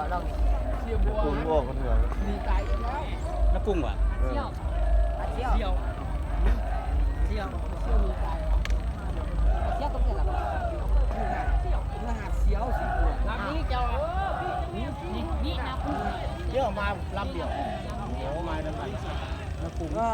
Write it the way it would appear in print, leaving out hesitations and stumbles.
เรากุ้งออกคนเหนือ มีใจแล้ว แล้วกุ้งวะ เออ เที่ยวเที่ยวเที่ยวมีใจเที่ยวก็เป็นอะไรเที่ยวเสียวสิลำนี้เจ้านี่นะเที่ยวมาลำเดียวโอ้มาทำไมแล้วกุ้งก็